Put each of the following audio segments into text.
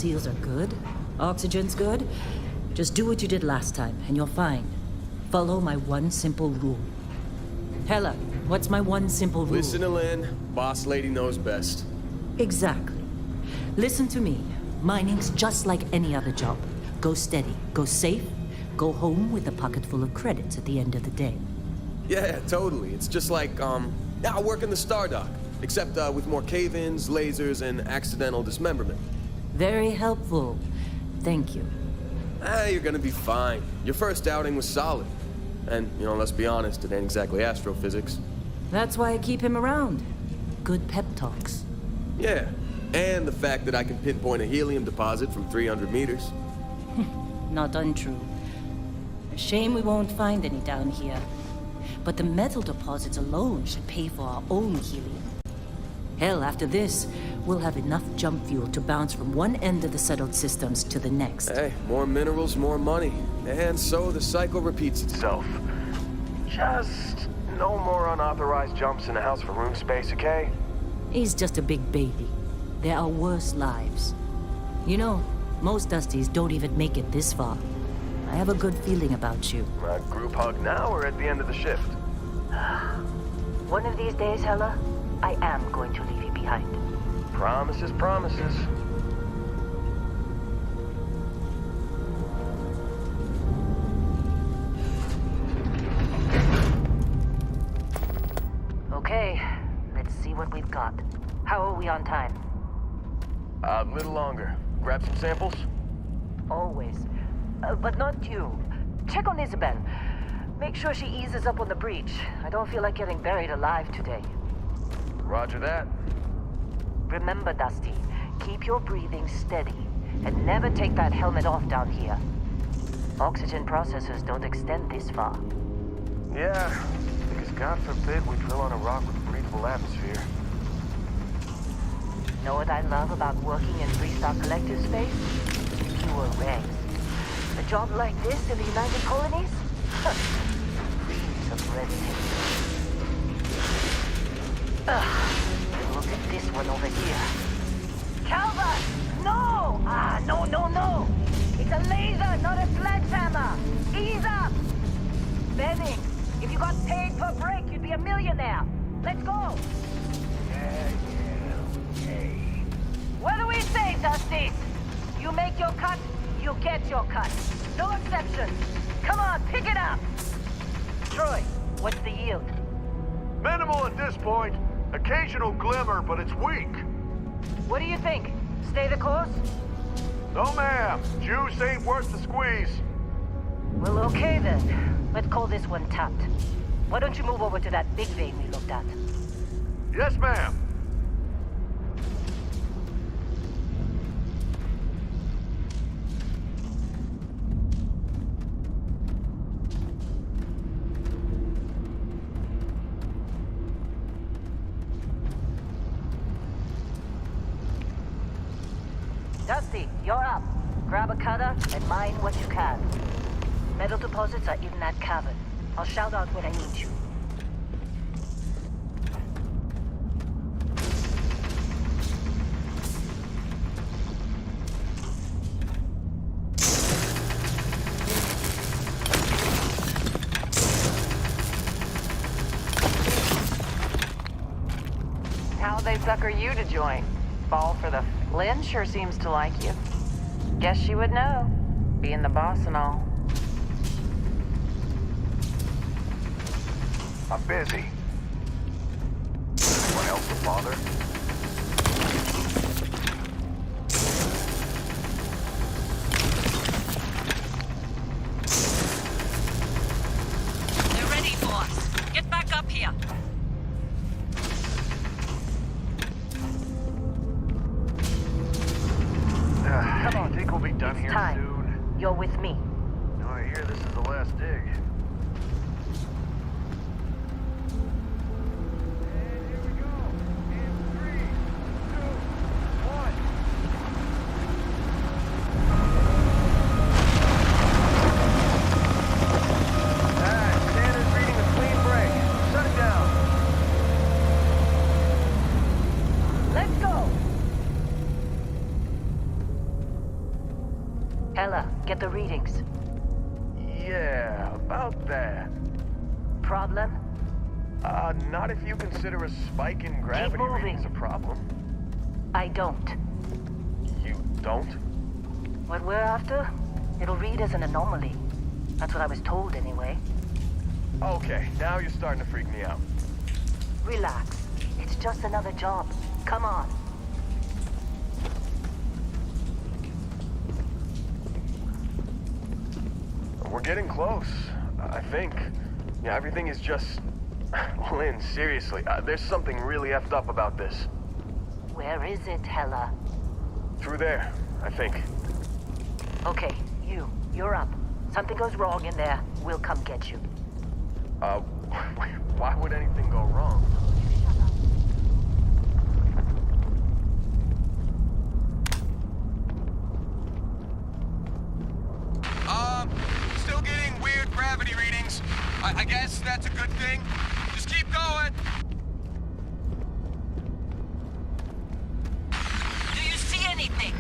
seals are good. Oxygen's good. Just do what you did last time, and you're fine. Follow my one simple rule. Hella, what's my one simple rule? Listen to Lynn. Boss lady knows best. Exactly. Listen to me. Mining's just like any other job. Go steady, go safe, go home with a pocket full of credits at the end of the day. Yeah, totally. It's just like, I work in the Star Dock. Except with more cave-ins, lasers, and accidental dismemberment. Very helpful. Thank you. You're gonna be fine. Your first outing was solid. And, let's be honest, it ain't exactly astrophysics. That's why I keep him around. Good pep talks. Yeah, and the fact that I can pinpoint a helium deposit from 300 meters. Not untrue. A shame we won't find any down here. But the metal deposits alone should pay for our own helium. Hell, after this, we'll have enough jump fuel to bounce from one end of the settled systems to the next. Hey, more minerals, more money. And so the cycle repeats itself. Just no more unauthorized jumps in the house for room space, okay? He's just a big baby. There are worse lives. You know, most Dusties don't even make it this far. I have a good feeling about you. A group hug now or at the end of the shift? One of these days, Hella, I am going to leave you behind. Promises, promises. Okay, let's see what we've got. How are we on time? A little longer. Grab some samples? Always. But not you. Check on Isabel. Make sure she eases up on the breach. I don't feel like getting buried alive today. Roger that. Remember, Dusty, keep your breathing steady. And never take that helmet off down here. Oxygen processors don't extend this far. Yeah, because God forbid we drill on a rock with a breathable atmosphere. Know what I love about working in Freestar Collective space? Pure regs. A job like this in the United Colonies? Reams of red tape. And look at this one over here. Calvert! No! No! It's a laser, not a sledgehammer! Ease up! Benning, if you got paid per break, you'd be a millionaire. Let's go! Yeah, okay. What do we say, Dusty? You make your cut, you get your cut. No exceptions. Come on, pick it up! Troy, what's the yield? Minimal at this point. Occasional glimmer, but it's weak. What do you think? Stay the course? No, ma'am. Juice ain't worth the squeeze. Well, okay then. Let's call this one tapped. Why don't you move over to that big vein we looked at? Yes, ma'am. Dusty, you're up. Grab a cutter and mine what you can. Metal deposits are in that cavern. I'll shout out when I need you. How'd they sucker you to join? Fall for the... Lynn sure seems to like you. Guess she would know, being the boss and all. I'm busy. Anyone else to bother? They're ready for us. Get back up here. Come on. Think we'll be done here Time. soon? You're with me. No, I hear this is the last dig. Ella, get the readings. Yeah, about that. Problem? Not if you consider a spike in gravity moving. readings a problem. I don't. You don't? What we're after, it'll read as an anomaly. That's what I was told anyway. Okay, now you're starting to freak me out. Relax. It's just another job. Come on. We're getting close, I think. Yeah, everything is just... Lynn, seriously, there's something really effed up about this. Where is it, Hella? Through there, I think. Okay, you're up. Something goes wrong in there, we'll come get you. Why would anything go wrong? Still getting weird gravity readings. I guess that's a good thing. Just keep going. Do you see anything?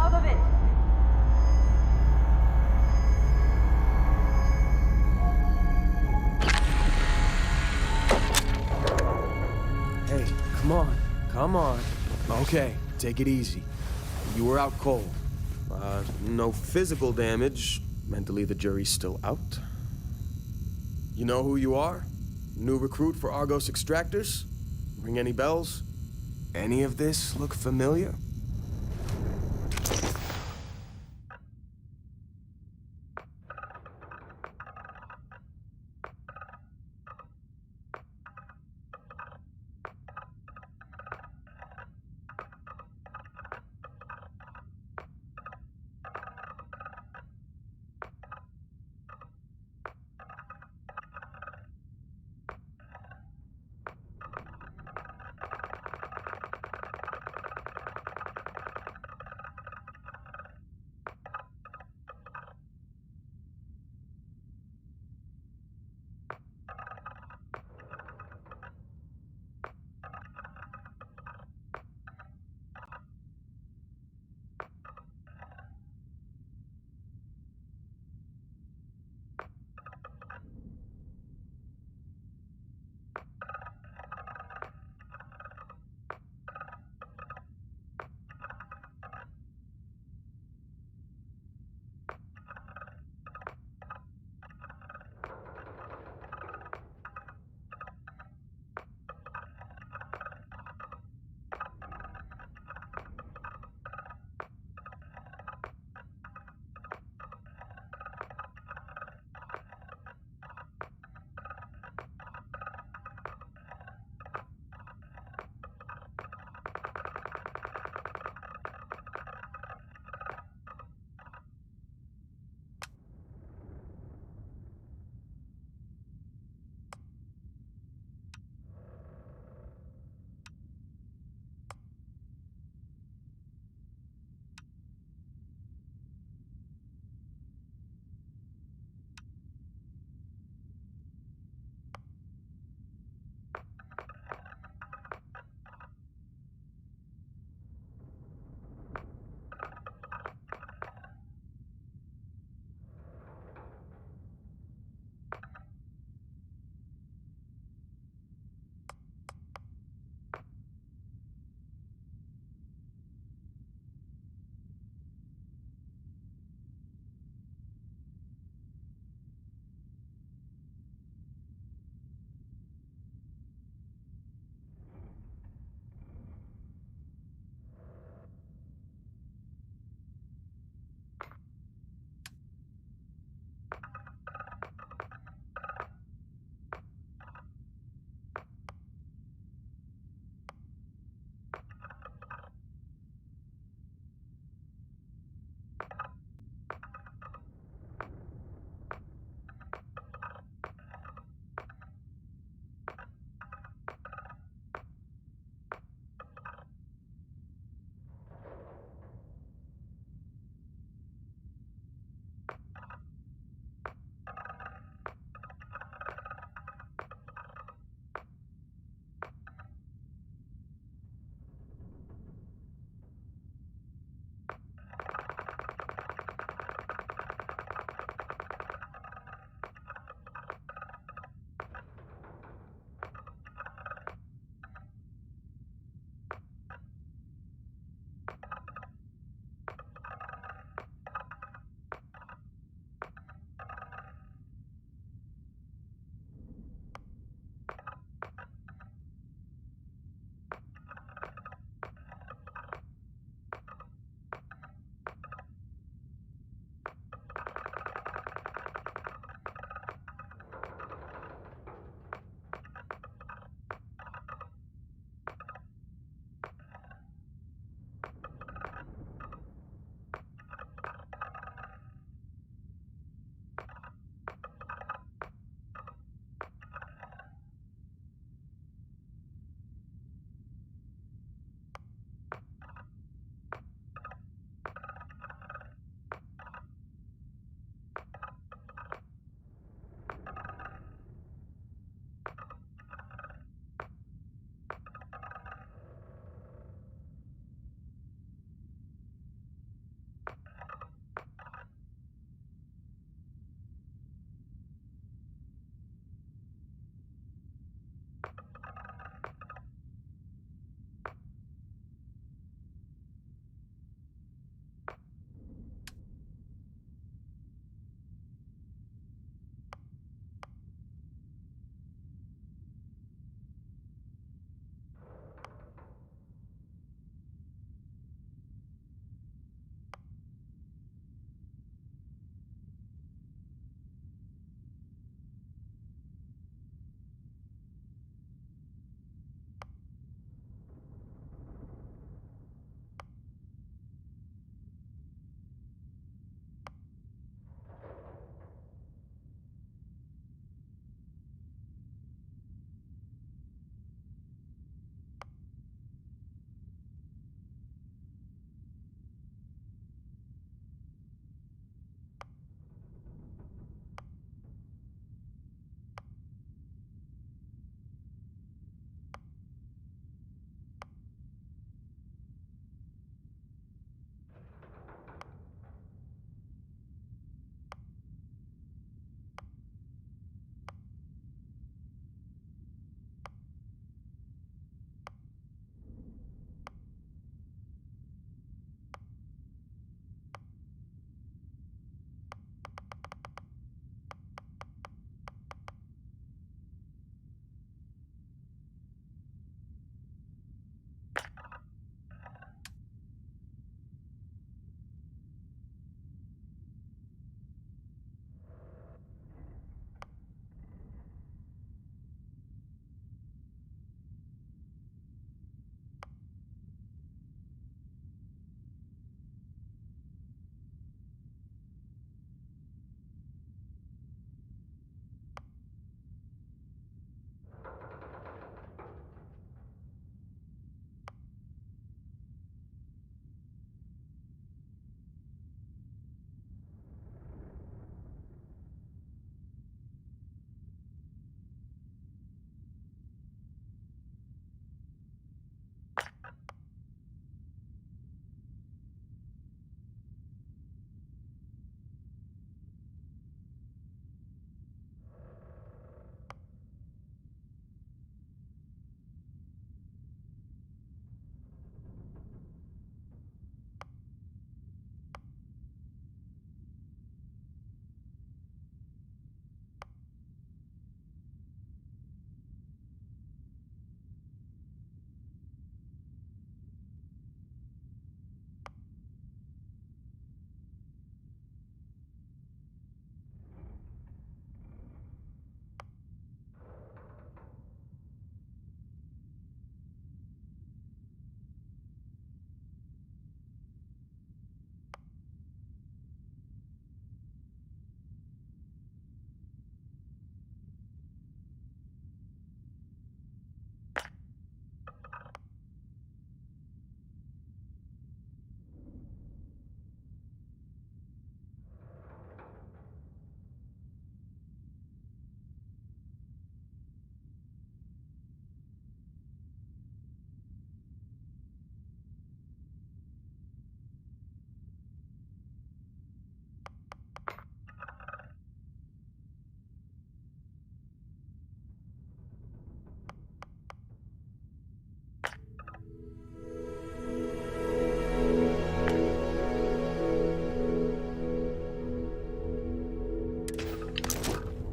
out of it. Hey, come on. Come on. Okay, take it easy. You were out cold. No physical damage. Mentally, the jury's still out. You know who you are? New recruit for Argos Extractors? Ring any bells? Any of this look familiar?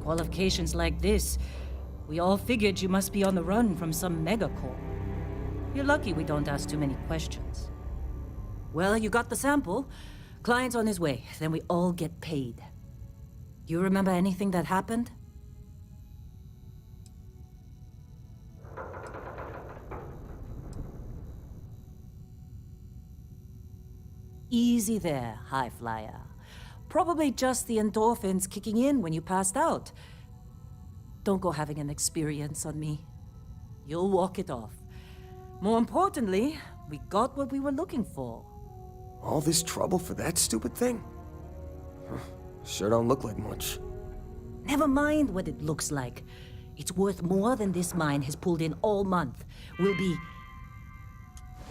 Qualifications like this, we all figured you must be on the run from some megacorp. You're lucky we don't ask too many questions. Well, you got the sample. Client's on his way, then we all get paid. You remember anything that happened? Easy there, high flyer. Probably just the endorphins kicking in when you passed out. Don't go having an experience on me. You'll walk it off. More importantly, we got what we were looking for. All this trouble for that stupid thing? Huh, sure don't look like much. Never mind what it looks like. It's worth more than this mine has pulled in all month. We'll be...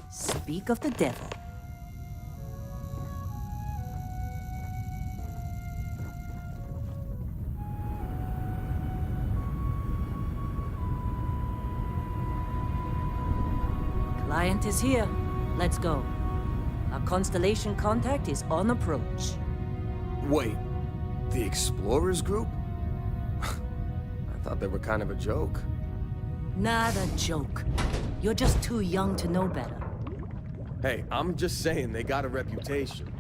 Speak of the devil. Client is here. Let's go. Our constellation contact is on approach. Wait, the Explorers group? I thought they were kind of a joke. Not a joke. You're just too young to know better. Hey, I'm just saying they got a reputation.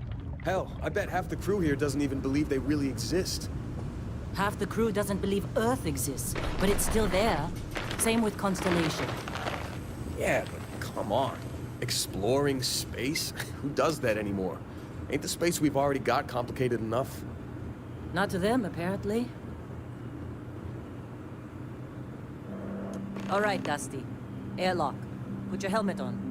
Hell, I bet half the crew here doesn't even believe they really exist. Half the crew doesn't believe Earth exists, but it's still there. Same with Constellation. Yeah, but come on. Exploring space? Who does that anymore? Ain't the space we've already got complicated enough? Not to them, apparently. All right, Dusty. Airlock. Put your helmet on.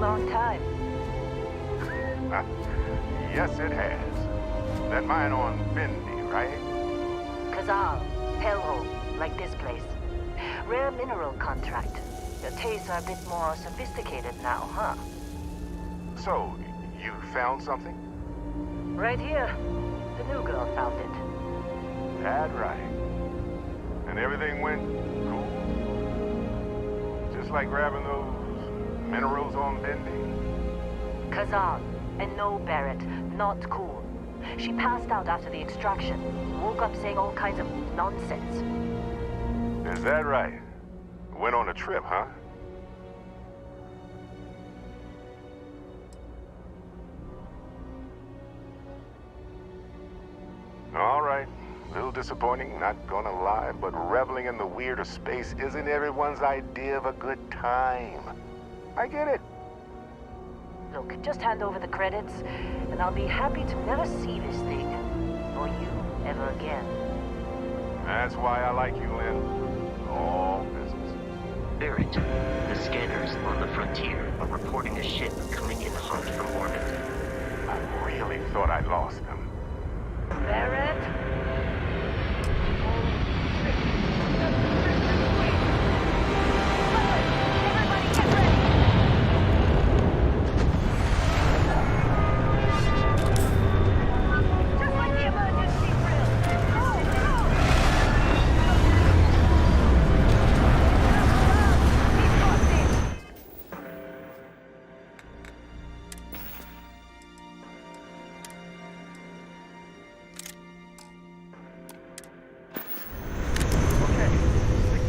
Long time. Yes, it has. That mine on Bendy, right? Kazal, hellhole, like this place. Rare mineral contract. Your tastes are a bit more sophisticated now, huh? So, you found something? Right here. The new girl found it. That right. And everything went cool? Just like grabbing those minerals on Bendy? Kazal, and no Barrett, not cool. She passed out after the extraction. Woke up saying all kinds of nonsense. Is that right? Went on a trip, huh? Little disappointing, not gonna lie, but reveling in the weird of space isn't everyone's idea of a good time. I get it. Look, just hand over the credits, and I'll be happy to never see this thing, or you, ever again. That's why I like you, Lynn. All business. Barrett, the scanners on the frontier are reporting a ship coming in hot from orbit. I really thought I'd lost them. Barrett? Everybody get ready! Just like the emergency drill! Go, go! He's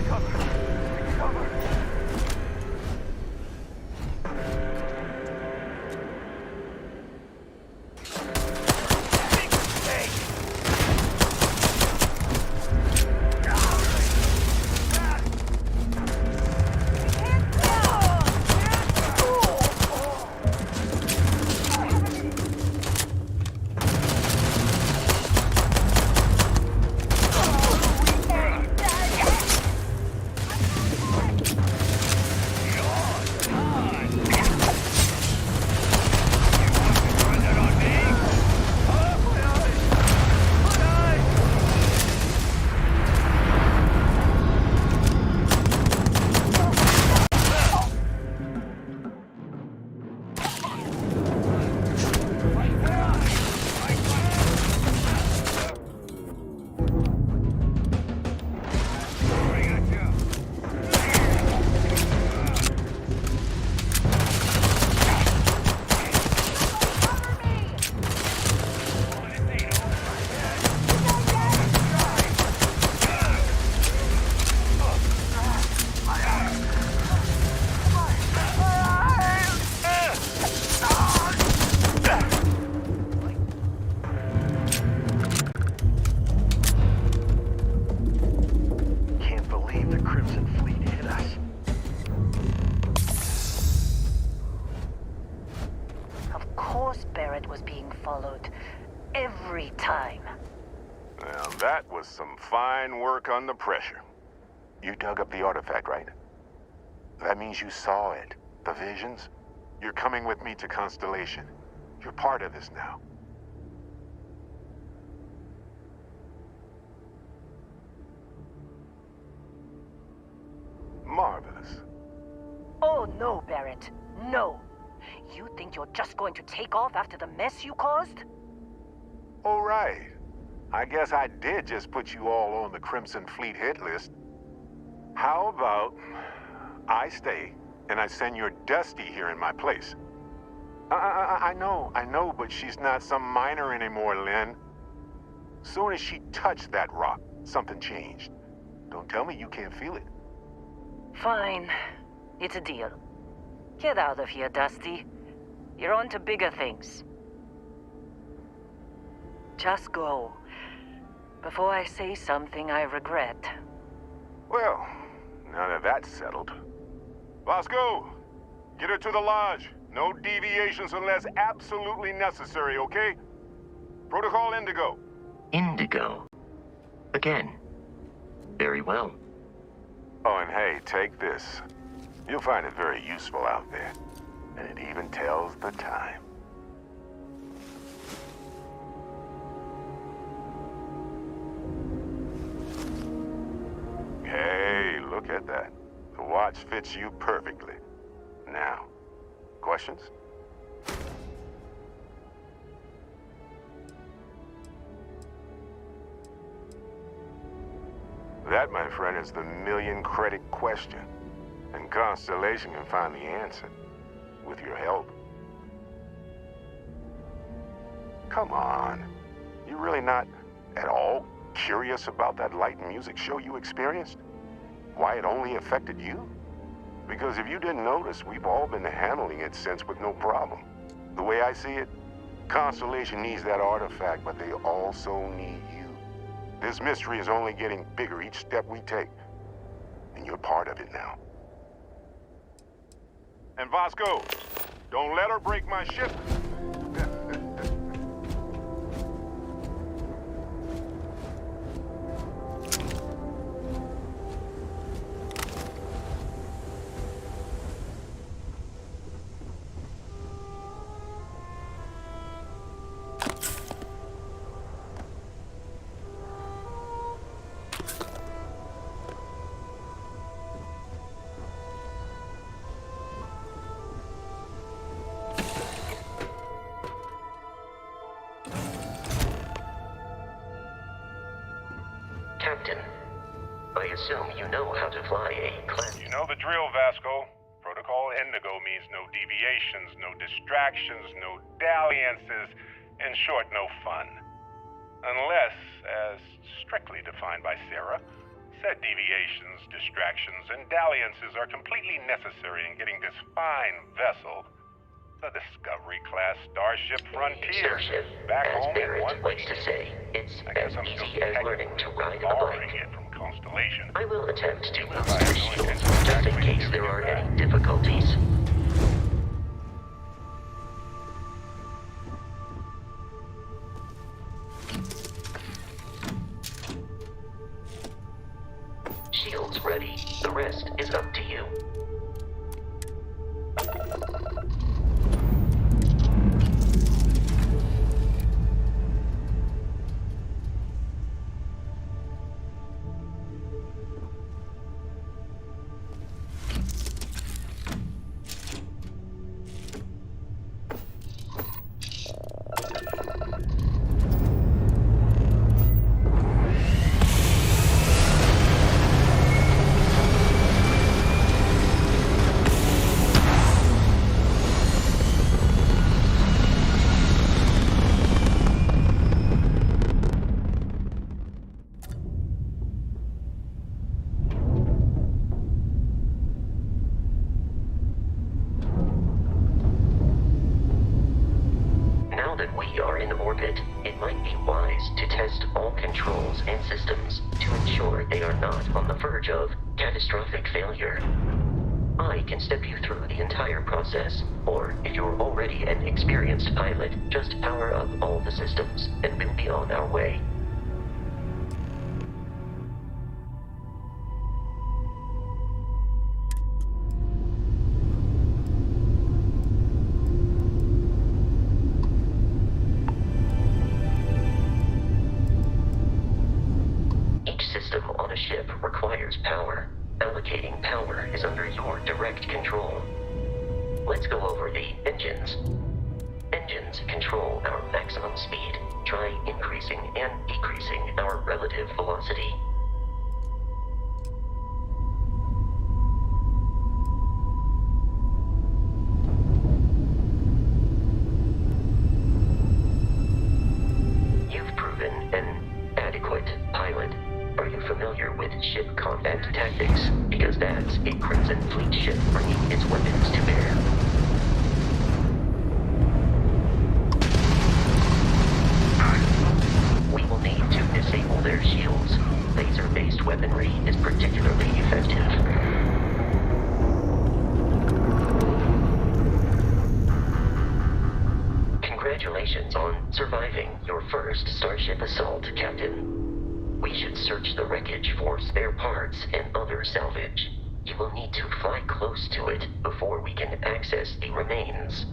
got this! Barrett was being followed. Every time. Well, that was some fine work under pressure. You dug up the artifact, right? That means you saw it. The visions? You're coming with me to Constellation. You're part of this now. Marvelous. Oh, no, Barrett. No. You think you're just going to take off after the mess you caused? All right. I guess I did just put you all on the Crimson Fleet hit list. How about I stay and I send your Dusty here in my place? I know, but she's not some miner anymore, Lynn. Soon as she touched that rock, something changed. Don't tell me you can't feel it. Fine. It's a deal. Get out of here, Dusty. You're on to bigger things. Just go. Before I say something I regret. Well, now that that's settled. Bosco, get her to the lodge. No deviations unless absolutely necessary, okay? Protocol Indigo. Indigo. Again. Very well. Oh, and hey, take this. You'll find it very useful out there. And it even tells the time. Hey, look at that. The watch fits you perfectly. Now, questions? That, my friend, is the million-credit question. And Constellation can find the answer. With your help. Come on. You really not at all curious about that light and music show you experienced? Why it only affected you? Because if you didn't notice, we've all been handling it since with no problem. The way I see it, Constellation needs that artifact, but they also need you. This mystery is only getting bigger each step we take. And you're part of it now. And Vasco, don't let her break my ship. Captain, I assume you know how to fly a class. You know the drill, Vasco. Protocol Indigo means no deviations, no distractions, no dalliances, in short, no fun. Unless, as strictly defined by Sarah, said deviations, distractions, and dalliances are completely necessary in getting this fine vessel, the Discovery-class Starship Frontier, Starship, back as home in Barrett one likes piece. to say, it's I guess as I'm still easy as learning to ride a borrowing bike. it from Constellation. I will attempt to Well, boost I your have no shields intention of just in actually case giving there it are back. any difficulties. Shields ready. The rest is up to you. Now that we are in orbit, it might be wise to test all controls and systems to ensure they are not on the verge of catastrophic failure. I can step you through the entire process, or if you're already an experienced pilot, just power up all the systems, and we'll be on our way. Each system on a ship requires power. Allocating power is under your direct control. Let's go over the engines. Engines control our maximum speed. Try increasing and decreasing our relative velocity. You've proven an adequate pilot. Are you familiar with ship combat tactics? Because that's a Crimson Fleet ship bringing its weapons to bear. We will need to disable their shields. Laser-based weaponry is particularly effective. Congratulations on surviving your first Starship assault, Captain. We should search the wreckage for spare parts and other salvage. You will need to fly close to it before we can access the remains.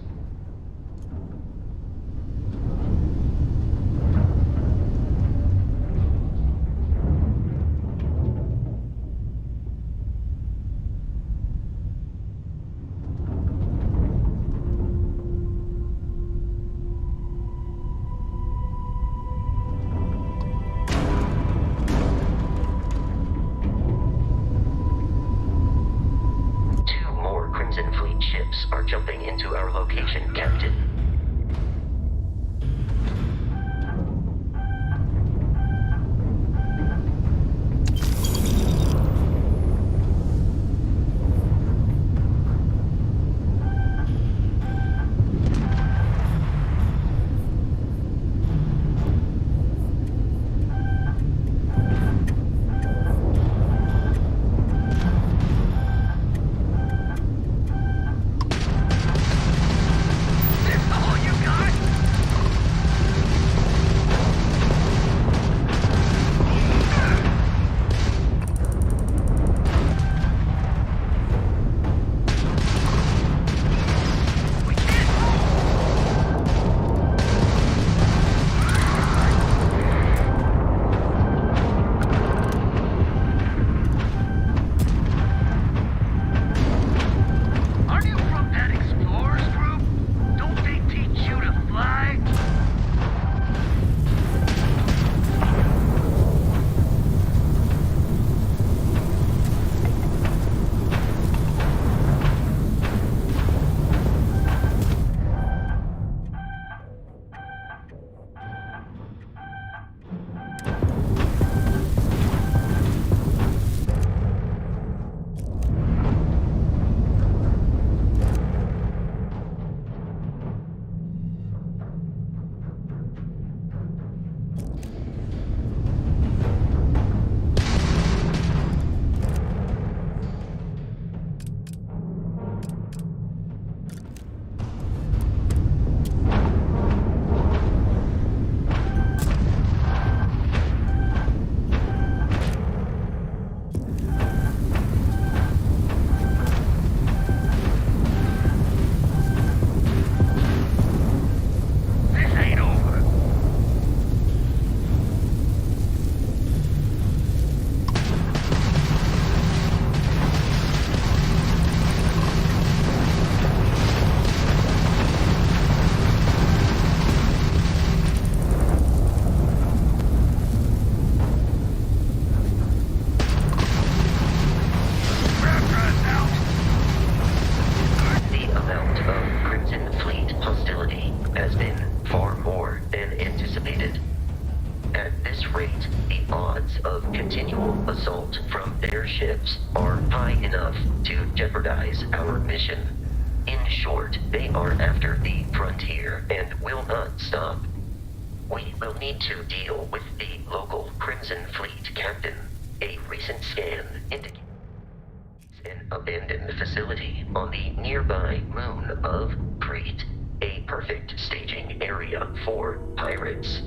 Two more Crimson Fleet ships are jumping into our location, Captain. jeopardize our mission. In short, they are after the frontier and will not stop. We will need to deal with the local Crimson Fleet captain. A recent scan indicates an abandoned facility on the nearby moon of Crete, a perfect staging area for pirates.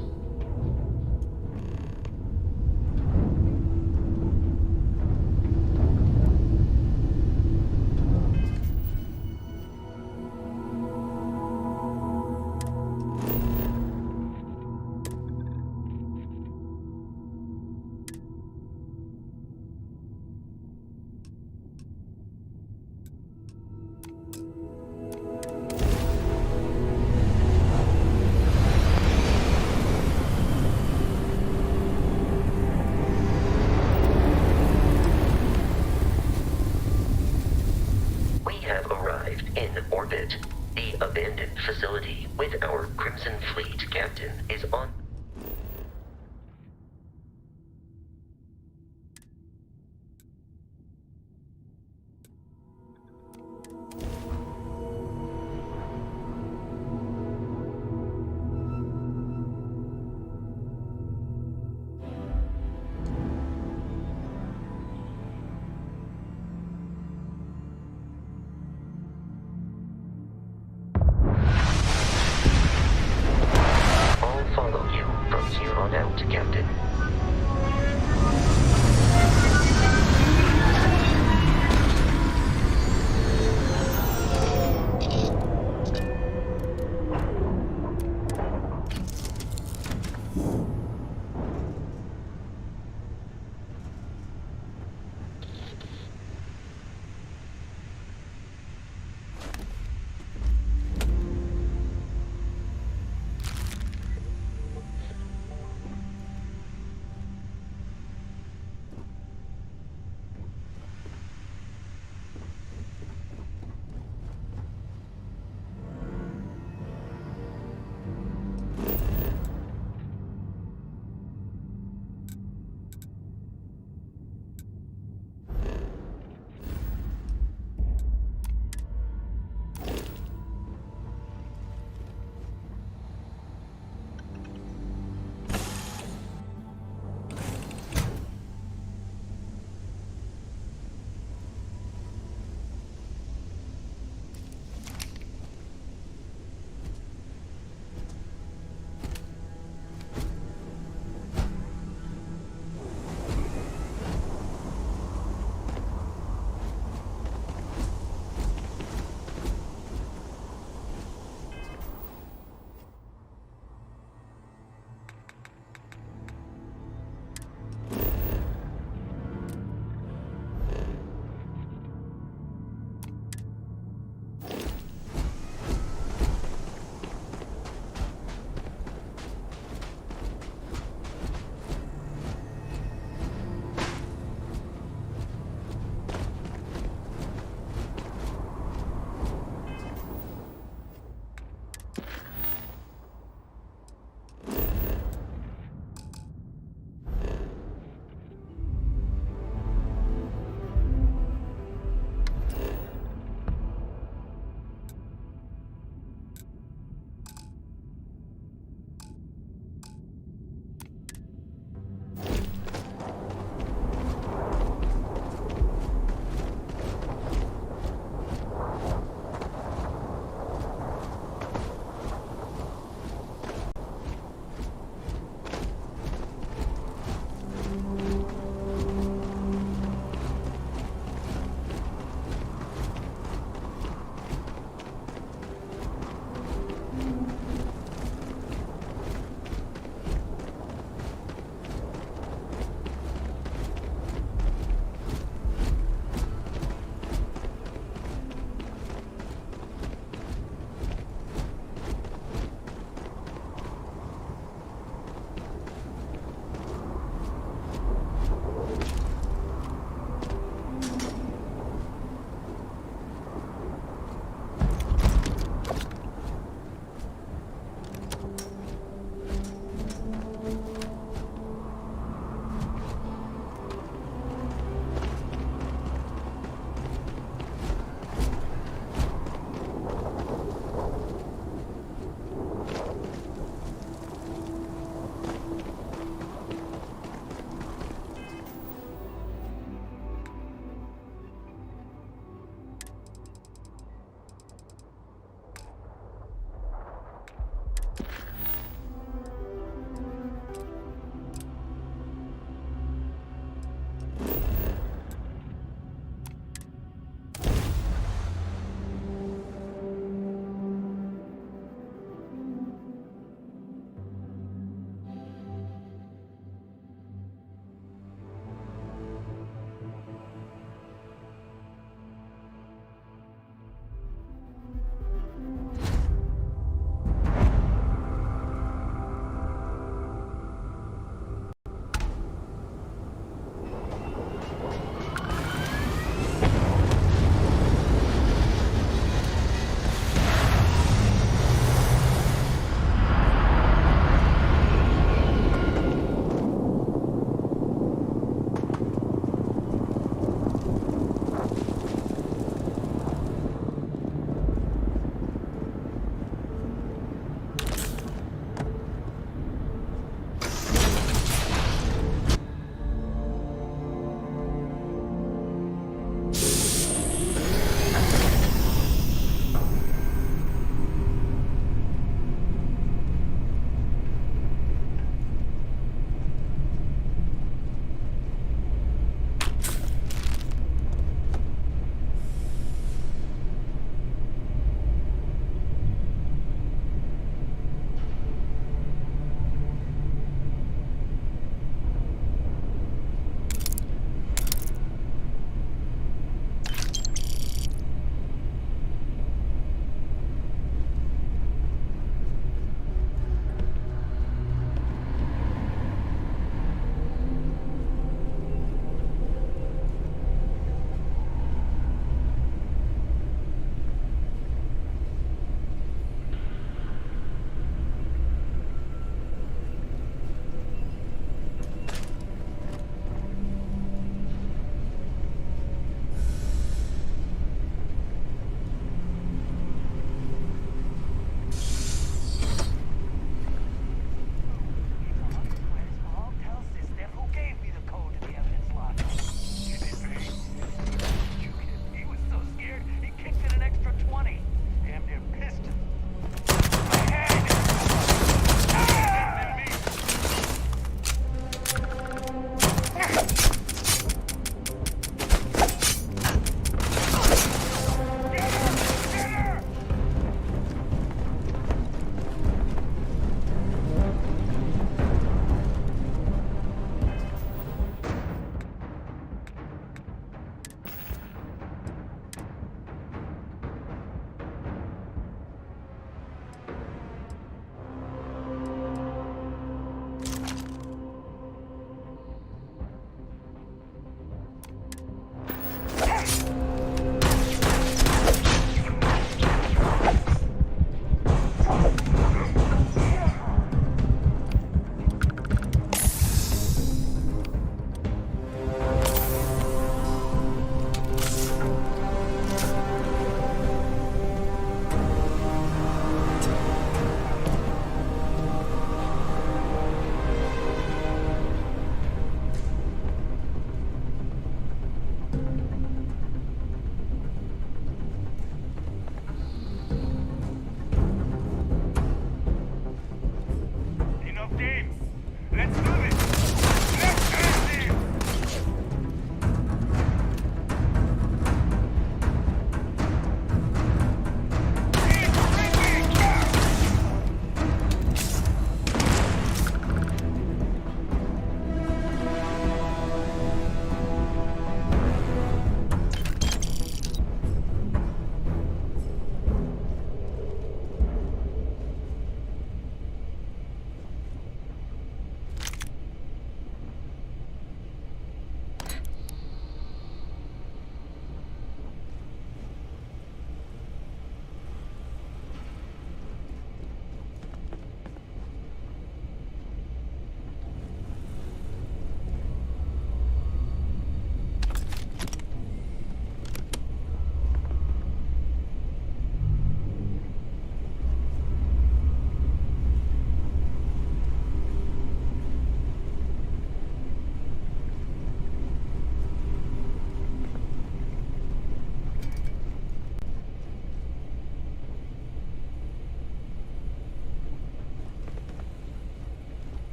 In orbit, the abandoned facility with our Crimson Fleet captain is on. Follow you from here on out, Captain.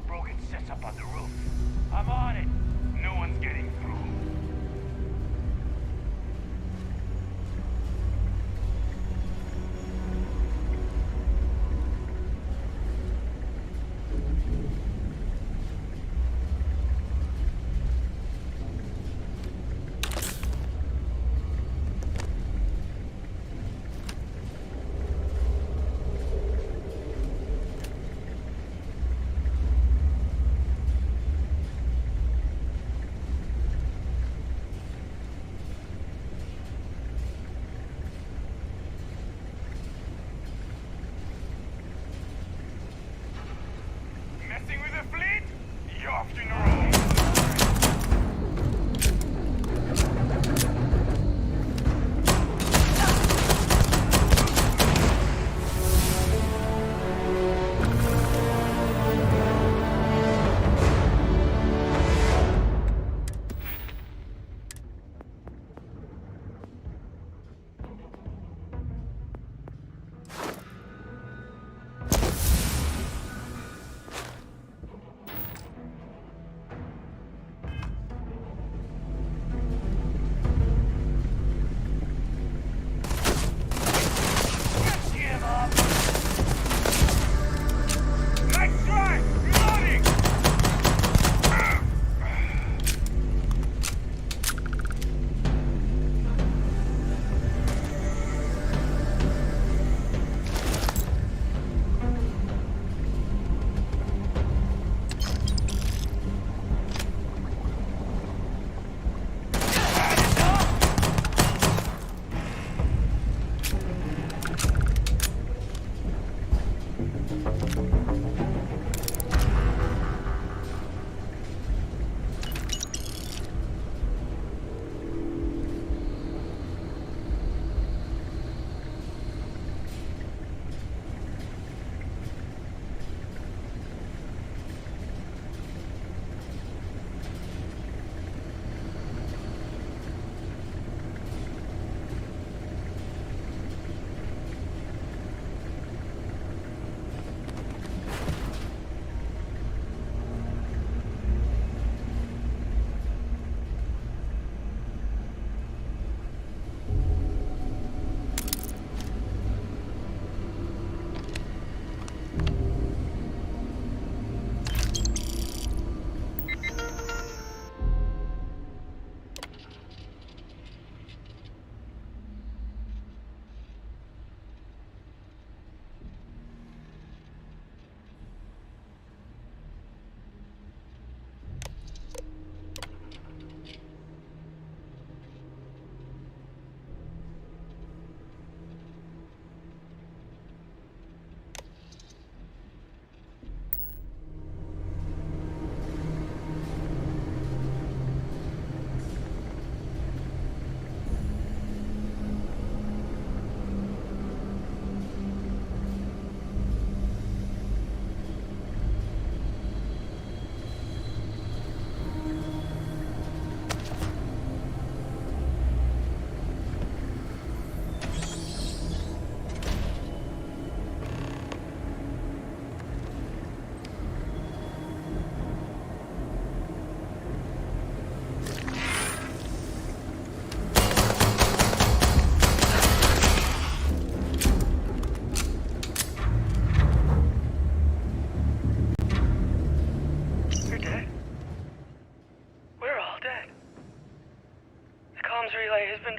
broken sets up on the roof. I'm on it. No one's getting through. Messing with the fleet? You're off to your own. Give up. Nice try. Reloading.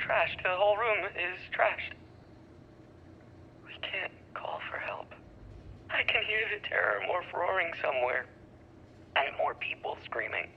Trashed. The whole room is trashed. We can't call for help. I can hear the terror morph roaring somewhere. And more people screaming.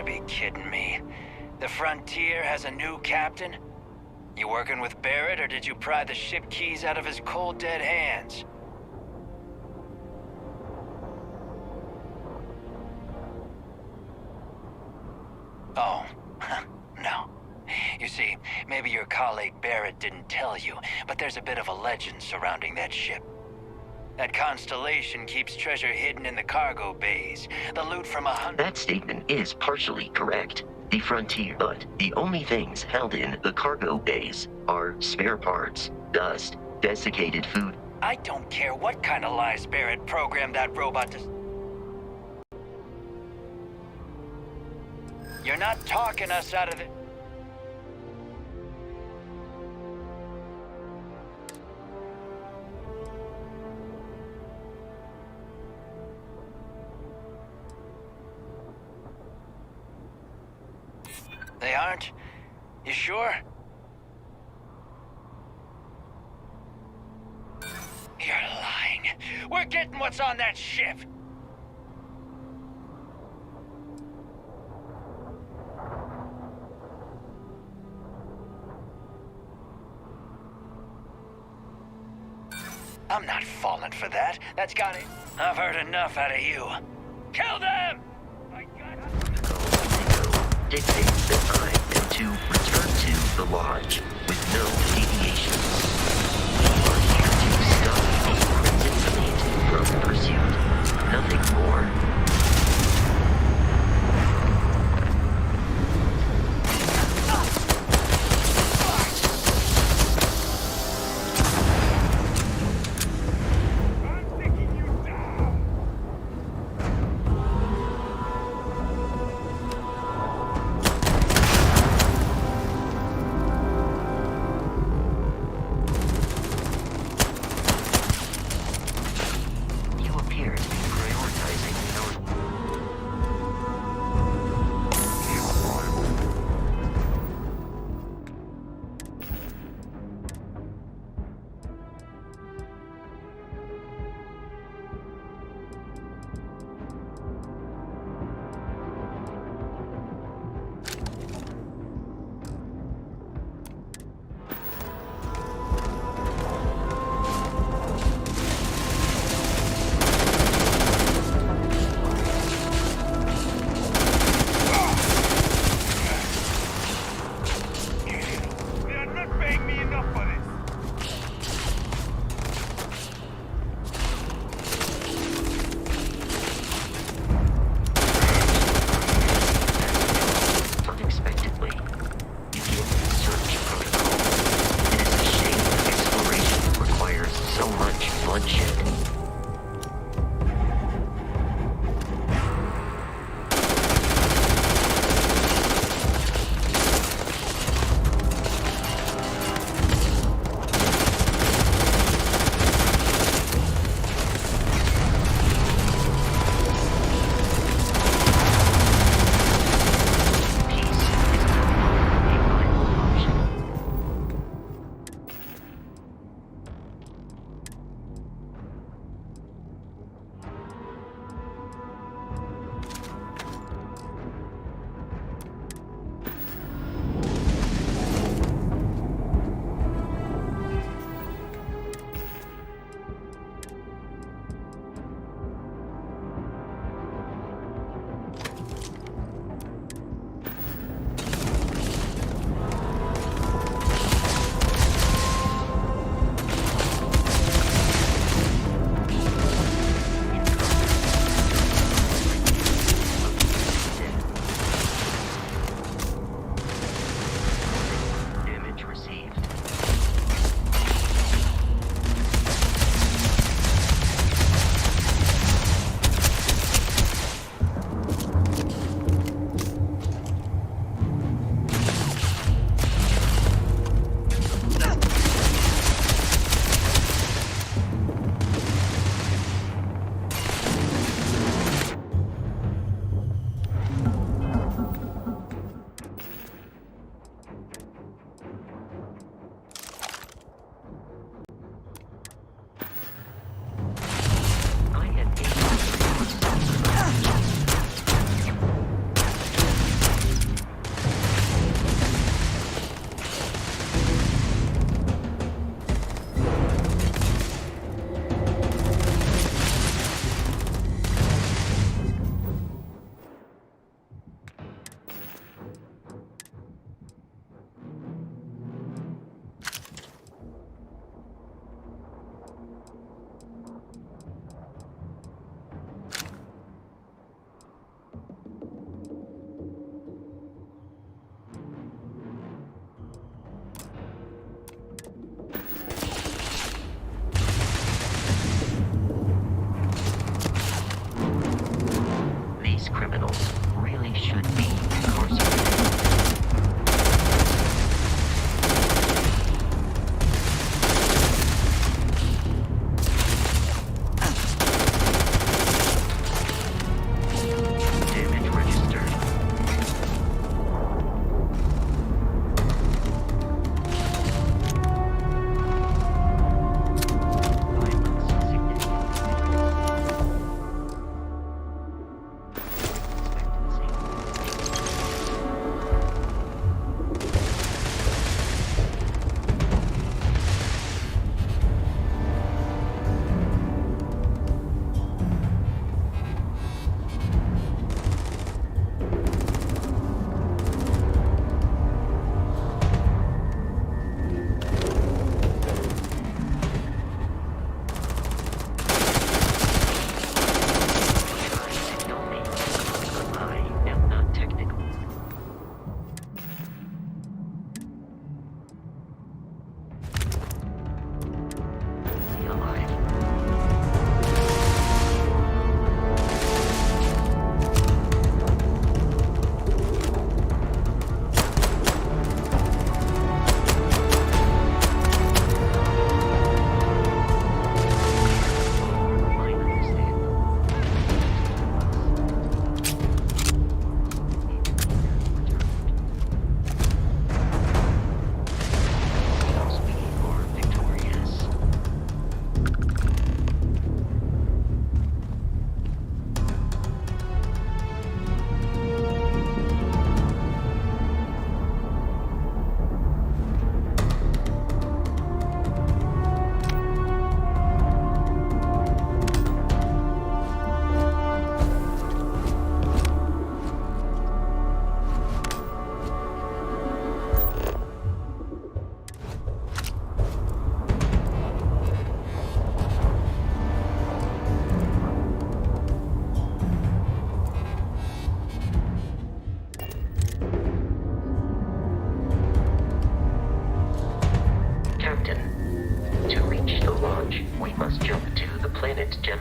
gotta be kidding me. The Frontier has a new captain? You working with Barrett, or did you pry the ship keys out of his cold, dead hands? Oh, no. You see, maybe your colleague Barrett didn't tell you, but there's a bit of a legend surrounding that ship. That constellation keeps treasure hidden in the cargo bays. The loot from 100... That statement is partially correct. The Frontier, but the only things held in the cargo bays are spare parts, dust, desiccated food. I don't care what kind of lies Barrett programmed that robot to... You're not talking us out of the... They aren't? You sure? You're lying. We're getting what's on that ship. I'm not falling for that. That's got it. I've heard enough out of you. Kill them! Dictates that I am to return to the lodge with no deviations. We are here to stop the Crimson Fleet from pursuit. Nothing more. You appear to be prioritizing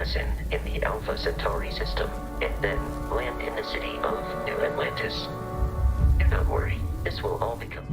assassin in the Alpha Centauri system, and then land in the city of New Atlantis. Do not worry, this will all become...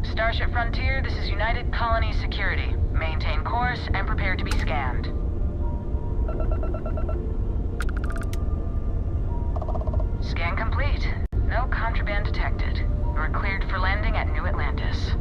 Starship Frontier, this is United Colony Security. Maintain course and prepare to be scanned. Scan complete. No contraband detected. You are cleared for landing at New Atlantis.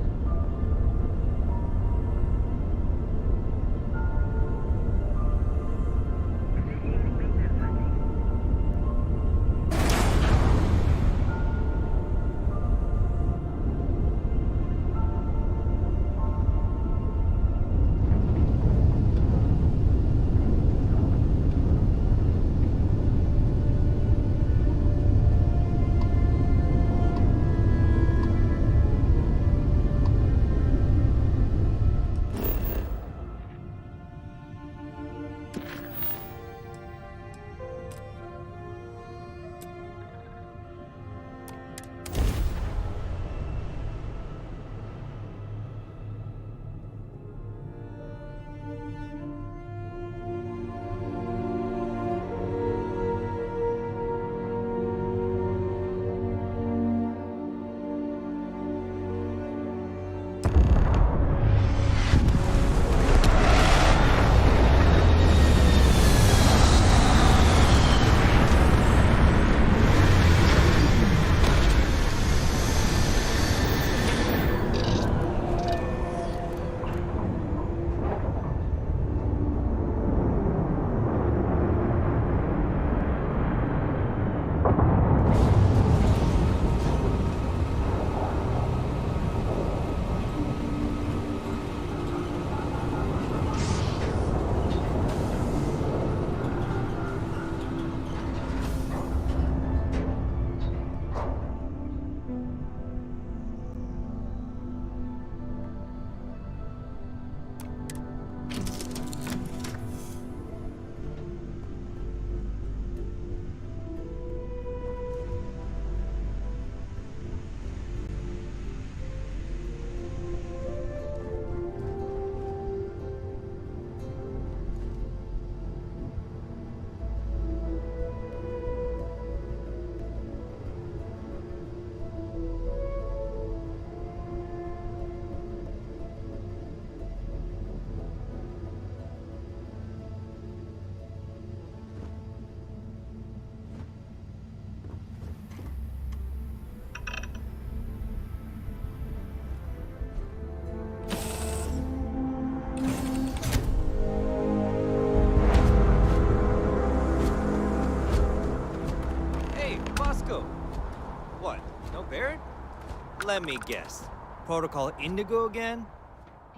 Let me guess. Protocol Indigo again?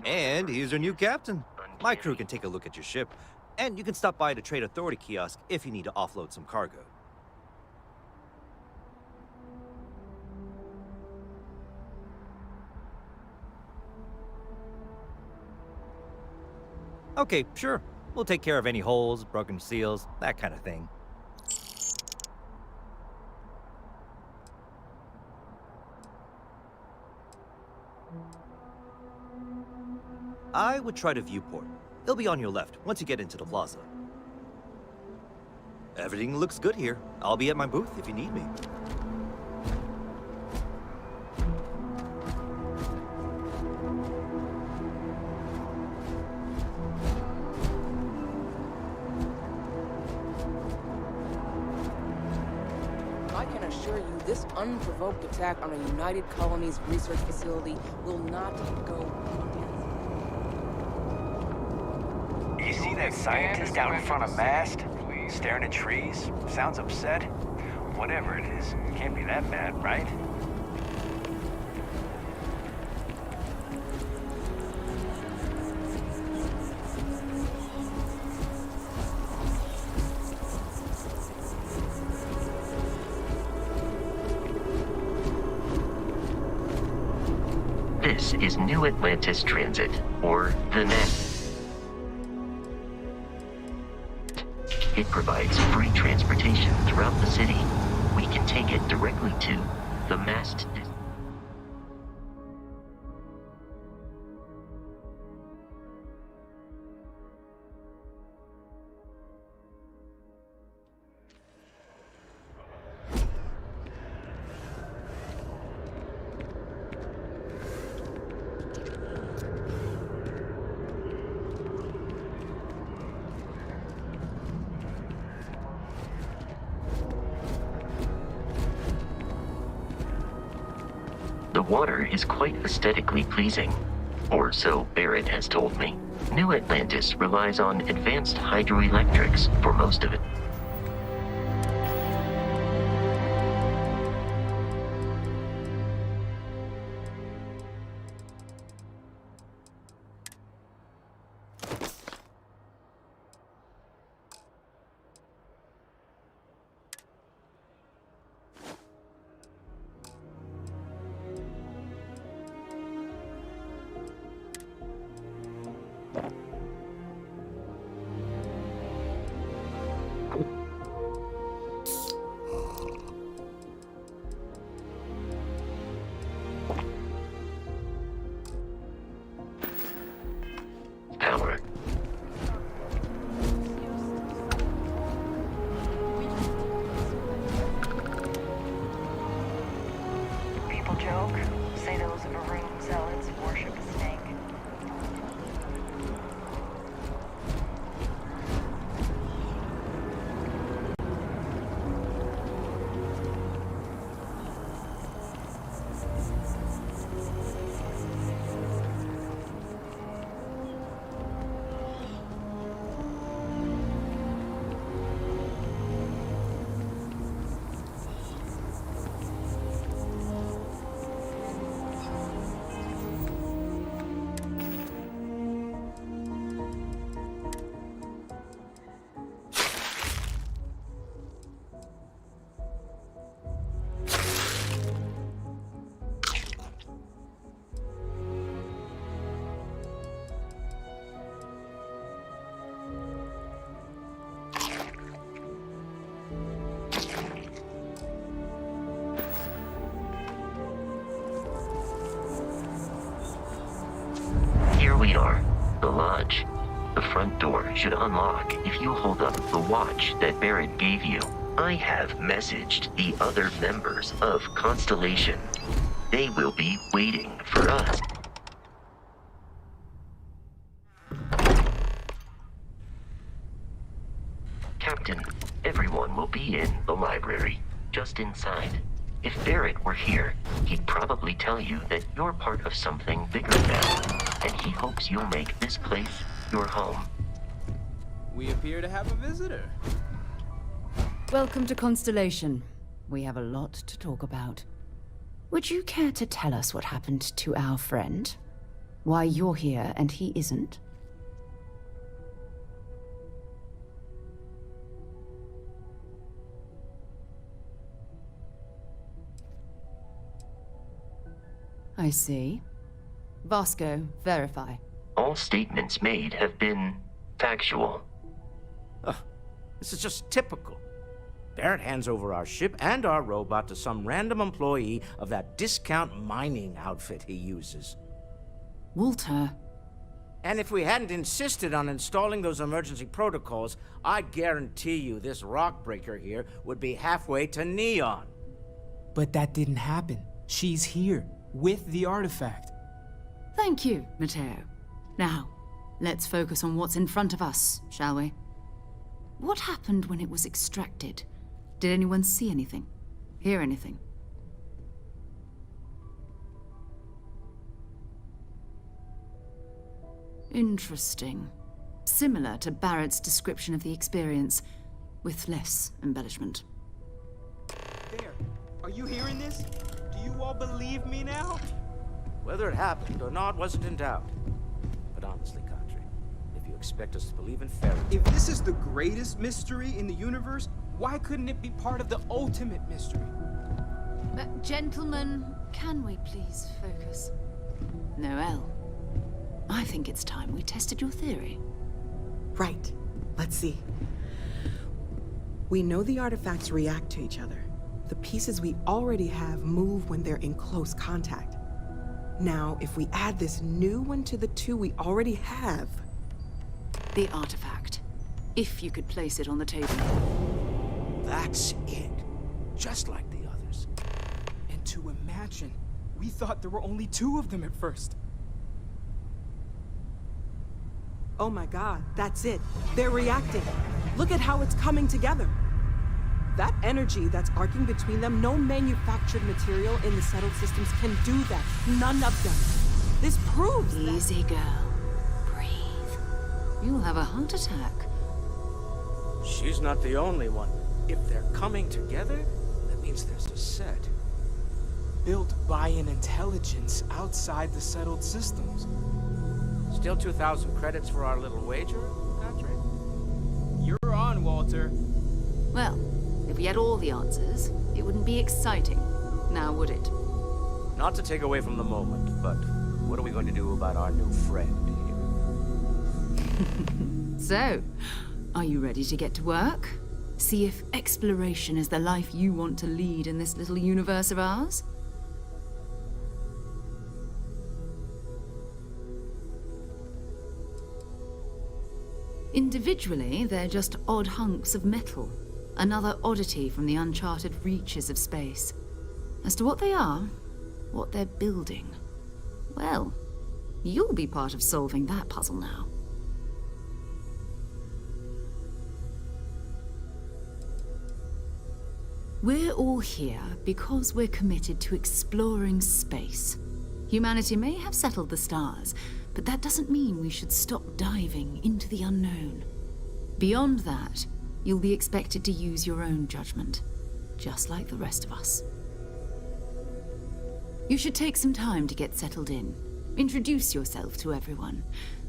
And he's our new captain. My crew can take a look at your ship, and you can stop by the Trade Authority kiosk if you need to offload some cargo. Okay, sure. We'll take care of any holes, broken seals, that kind of thing. I would try the viewport. It'll be on your left once you get into the plaza. Everything looks good here. I'll be at my booth if you need me. I can assure you this unprovoked attack on a United Colonies research facility will not go unanswered. You see that scientist out in front of mast? Staring at trees? Sounds upset? Whatever it is, can't be that bad, right? This is New Atlantis Transit, or the NET. It provides free transportation throughout the city. We can take it directly to the mast. The water is quite aesthetically pleasing, or so Barrett has told me. New Atlantis relies on advanced hydroelectrics for most of it. Power. People joke, say those marine zealots worship a snake. Here we are, the lodge. The front door should unlock if you hold up the watch that Barrett gave you. I have messaged the other members of Constellation. They will be waiting for us. Captain, everyone will be in the library, just inside. If Barrett were here, he'd probably tell you that you're part of something bigger now, and he hopes you'll make this place your home. We appear to have a visitor. Welcome to Constellation. We have a lot to talk about. Would you care to tell us what happened to our friend? Why you're here and he isn't? I see. Vasco, verify. All statements made have been factual. This is just typical. Barrett hands over our ship and our robot to some random employee of that discount mining outfit he uses. Walter. And if we hadn't insisted on installing those emergency protocols, I guarantee you this rock breaker here would be halfway to Neon. But that didn't happen. She's here, with the artifact. Thank you, Matteo. Now, let's focus on what's in front of us, shall we? What happened when it was extracted? Did anyone see anything? Hear anything? Interesting. Similar to Barrett's description of the experience, with less embellishment. There. Are you hearing this? Do you all believe me now? Whether it happened or not wasn't in doubt. But honestly, Country, if you expect us to believe in fairy tales... If this is the greatest mystery in the universe, why couldn't it be part of the ultimate mystery? Gentlemen, can we please focus? Noelle, I think it's time we tested your theory. Right. Let's see. We know the artifacts react to each other. The pieces we already have move when they're in close contact. Now, if we add this new one to the two we already have... The artifact. If you could place it on the table. That's it. Just like the others. And to imagine, we thought there were only 2 of them at first. Oh my god, that's it. They're reacting. Look at how it's coming together. That energy that's arcing between them, no manufactured material in the settled systems can do that. None of them. This proves that... Easy, girl. Breathe. You'll have a heart attack. She's not the only one. If they're coming together, that means there's a set. Built by an intelligence outside the settled systems. Still 2,000 credits for our little wager, Patrick? You're on, Walter. Well, if we had all the answers, it wouldn't be exciting, now would it? Not to take away from the moment, but what are we going to do about our new friend here? So, are you ready to get to work? See if exploration is the life you want to lead in this little universe of ours? Individually, they're just odd hunks of metal. Another oddity from the uncharted reaches of space. As to what they are, what they're building, well, you'll be part of solving that puzzle now. We're all here because we're committed to exploring space. Humanity may have settled the stars, but that doesn't mean we should stop diving into the unknown. Beyond that, you'll be expected to use your own judgment, just like the rest of us. You should take some time to get settled in. Introduce yourself to everyone.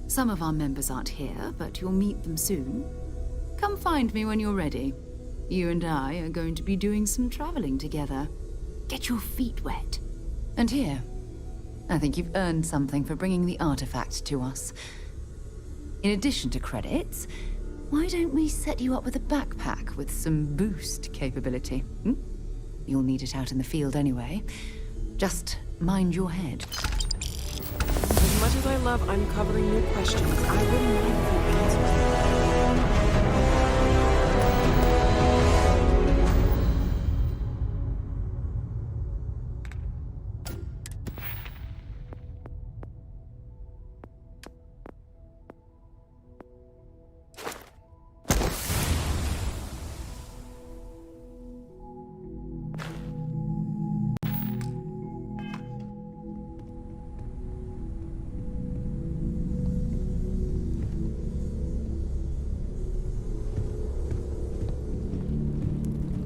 Some of our members aren't here, but you'll meet them soon. Come find me when you're ready. You and I are going to be doing some traveling together. Get your feet wet. And here, I think you've earned something for bringing the artifact to us. In addition to credits, why don't we set you up with a backpack with some boost capability? You'll need it out in the field anyway. Just mind your head. As much as I love uncovering new questions, I wouldn't mind if you answered.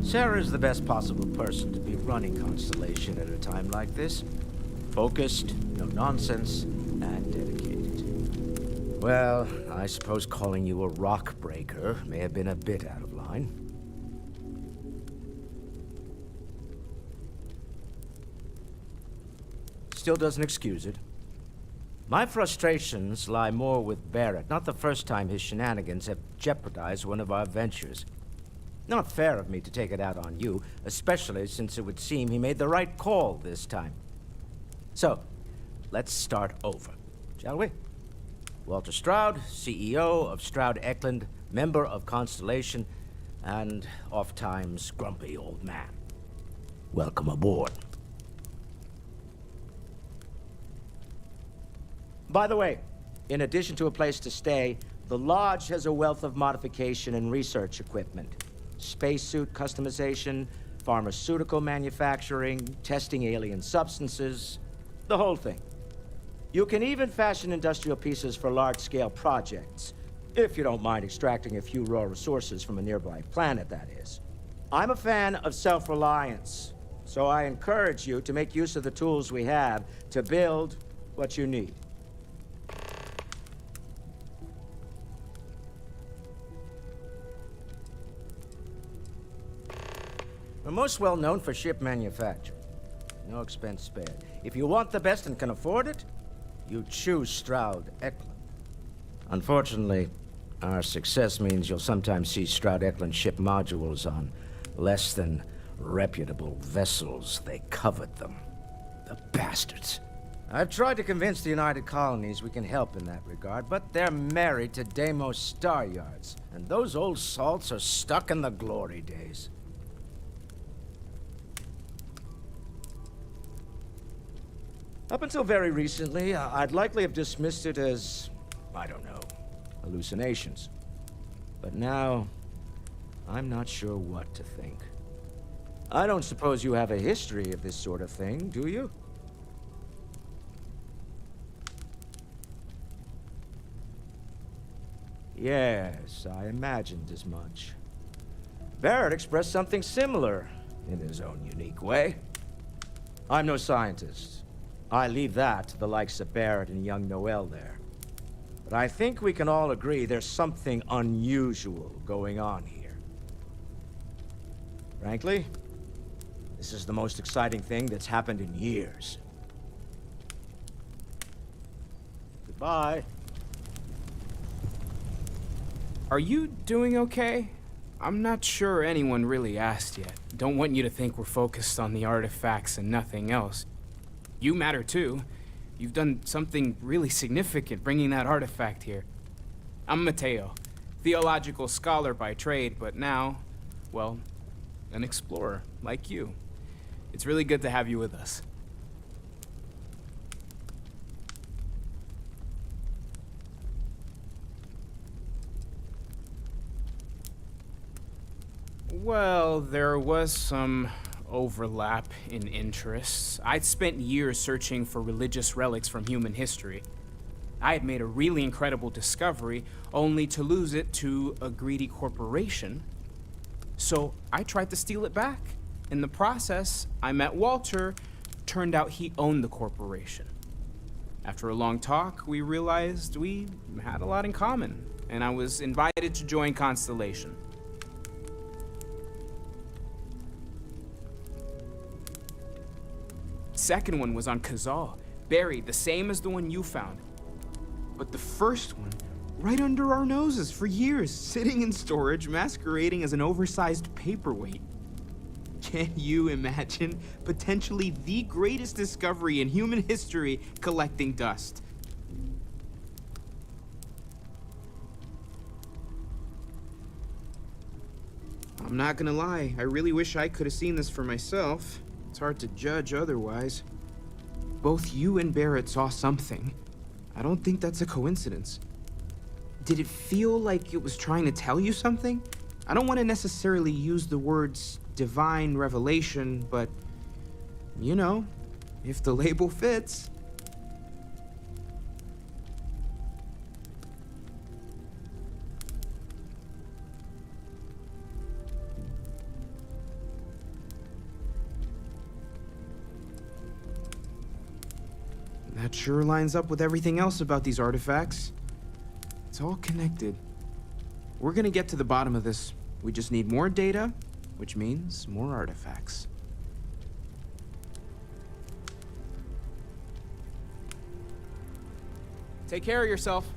Sarah's the best possible person to be running Constellation at a time like this. Focused, no nonsense, and dedicated. Well, I suppose calling you a rock breaker may have been a bit out of line. Still doesn't excuse it. My frustrations lie more with Barrett. Not the first time his shenanigans have jeopardized one of our ventures. Not fair of me to take it out on you, especially since it would seem he made the right call this time. So, let's start over, shall we? Walter Stroud, CEO of Stroud Eklund, member of Constellation, and oft-times grumpy old man. Welcome aboard. By the way, in addition to a place to stay, the Lodge has a wealth of modification and research equipment. Spacesuit customization, pharmaceutical manufacturing, testing alien substances, the whole thing. You can even fashion industrial pieces for large-scale projects, if you don't mind extracting a few raw resources from a nearby planet, that is. I'm a fan of self-reliance, so I encourage you to make use of the tools we have to build what you need. We're most well known for ship manufacture. No expense spared. If you want the best and can afford it, you choose Stroud Eklund. Unfortunately, our success means you'll sometimes see Stroud Eklund ship modules on less than reputable vessels. They covet them. The bastards. I've tried to convince the United Colonies we can help in that regard, but they're married to Deimos Star Yards, and those old salts are stuck in the glory days. Up until very recently, I'd likely have dismissed it as, I don't know, hallucinations. But now, I'm not sure what to think. I don't suppose you have a history of this sort of thing, do you? Yes, I imagined as much. Barrett expressed something similar, in his own unique way. I'm no scientist. I leave that to the likes of Barrett and young Noel there. But I think we can all agree there's something unusual going on here. Frankly, this is the most exciting thing that's happened in years. Goodbye. Are you doing okay? I'm not sure anyone really asked yet. Don't want you to think we're focused on the artifacts and nothing else. You matter too. You've done something really significant bringing that artifact here. I'm Mateo, theological scholar by trade, but now, well, an explorer like you. It's really good to have you with us. Well, there was some overlap in interests. I'd spent years searching for religious relics from human history. I had made a really incredible discovery, only to lose it to a greedy corporation. So I tried to steal it back. In the process, I met Walter. Turned out he owned the corporation. After a long talk, we realized we had a lot in common, and I was invited to join Constellation. Second one was on Kazal, buried the same as the one you found. But the first one, right under our noses for years, sitting in storage, masquerading as an oversized paperweight. Can you imagine potentially the greatest discovery in human history collecting dust? I'm not gonna lie, I really wish I could have seen this for myself. It's hard to judge otherwise. Both you and Barrett saw something. I don't think that's a coincidence. Did it feel like it was trying to tell you something? I don't want to necessarily use the words divine revelation, but, you know, if the label fits. That sure lines up with everything else about these artifacts. It's all connected. We're gonna get to the bottom of this. We just need more data, which means more artifacts. Take care of yourself.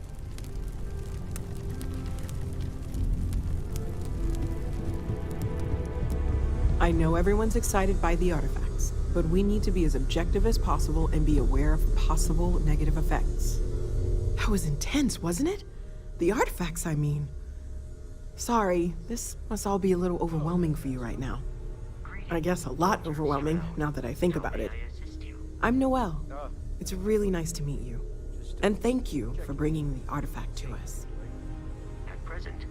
I know everyone's excited by the artifacts, but we need to be as objective as possible and be aware of possible negative effects. That was intense, wasn't it? The artifacts, I mean. Sorry, this must all be a little overwhelming for you right now. I guess a lot overwhelming, now that I think about it. I'm Noel. It's really nice to meet you. And thank you for bringing the artifact to us. At present,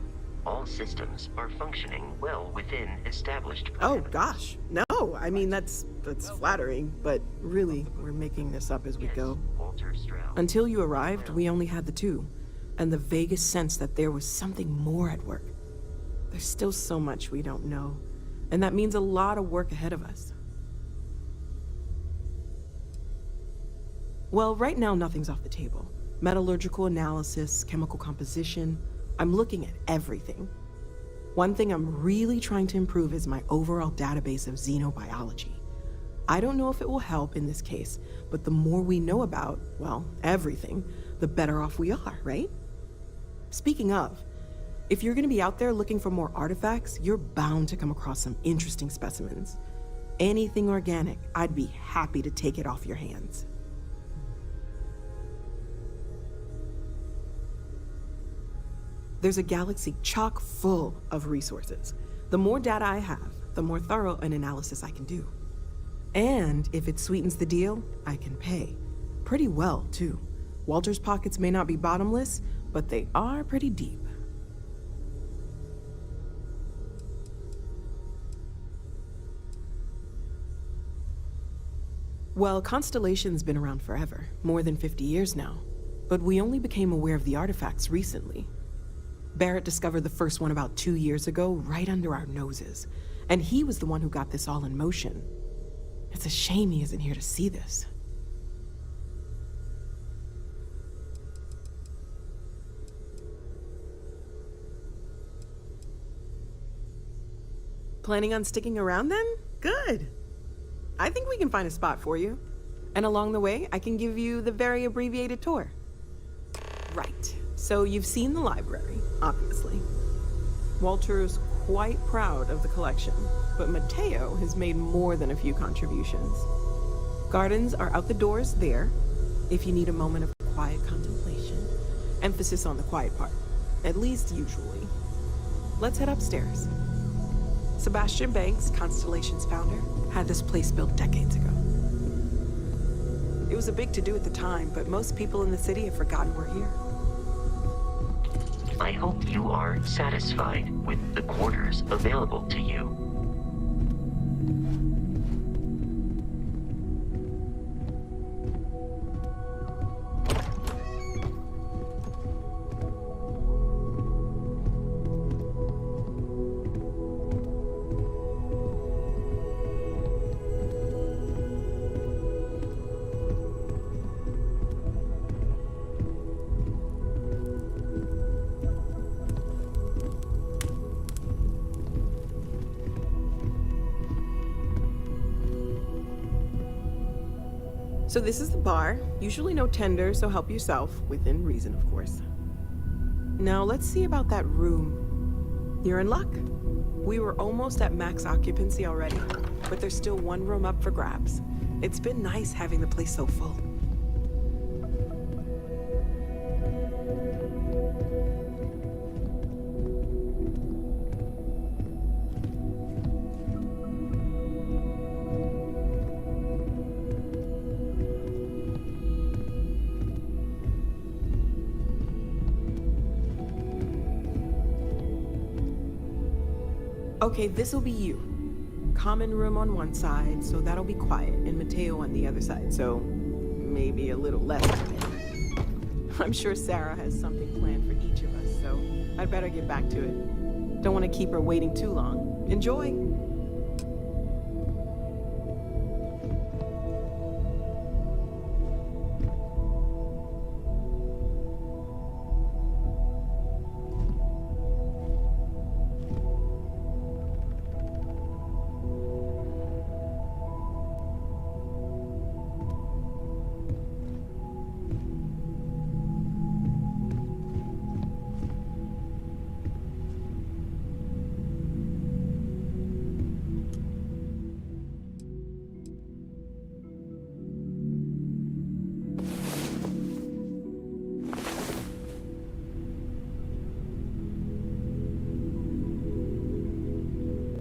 all systems are functioning well within established parameters. Oh gosh, no, I mean that's flattering, but really, we're making this up as we go. Until you arrived, we only had the two, and the vaguest sense that there was something more at work. There's still so much we don't know, and that means a lot of work ahead of us. Well, right now nothing's off the table. Metallurgical analysis, chemical composition, I'm looking at everything. One thing I'm really trying to improve is my overall database of xenobiology. I don't know if it will help in this case, but the more we know about, well, everything, the better off we are, right? Speaking of, if you're gonna be out there looking for more artifacts, you're bound to come across some interesting specimens. Anything organic, I'd be happy to take it off your hands. There's a galaxy chock full of resources. The more data I have, the more thorough an analysis I can do. And if it sweetens the deal, I can pay. Pretty well, too. Walter's pockets may not be bottomless, but they are pretty deep. Well, Constellation's been around forever, more than 50 years now. But we only became aware of the artifacts recently. Barrett discovered the first one about 2 years ago, right under our noses. And he was the one who got this all in motion. It's a shame he isn't here to see this. Planning on sticking around then? Good. I think we can find a spot for you. And along the way, I can give you the very abbreviated tour. Right. So you've seen the library, obviously. Walter's quite proud of the collection, but Mateo has made more than a few contributions. Gardens are out the doors there, if you need a moment of quiet contemplation. Emphasis on the quiet part, at least usually. Let's head upstairs. Sebastian Banks, Constellation's founder, had this place built decades ago. It was a big to-do at the time, but most people in the city have forgotten we're here. I hope you are satisfied with the quarters available to you. So this is the bar. Usually no tender, so help yourself, within reason, of course. Now let's see about that room. You're in luck. We were almost at max occupancy already, but there's still one room up for grabs. It's been nice having the place so full. Okay, this'll be you. Common room on one side, so that'll be quiet, and Mateo on the other side, so maybe a little less quiet. I'm sure Sarah has something planned for each of us, so I'd better get back to it. Don't want to keep her waiting too long. Enjoy!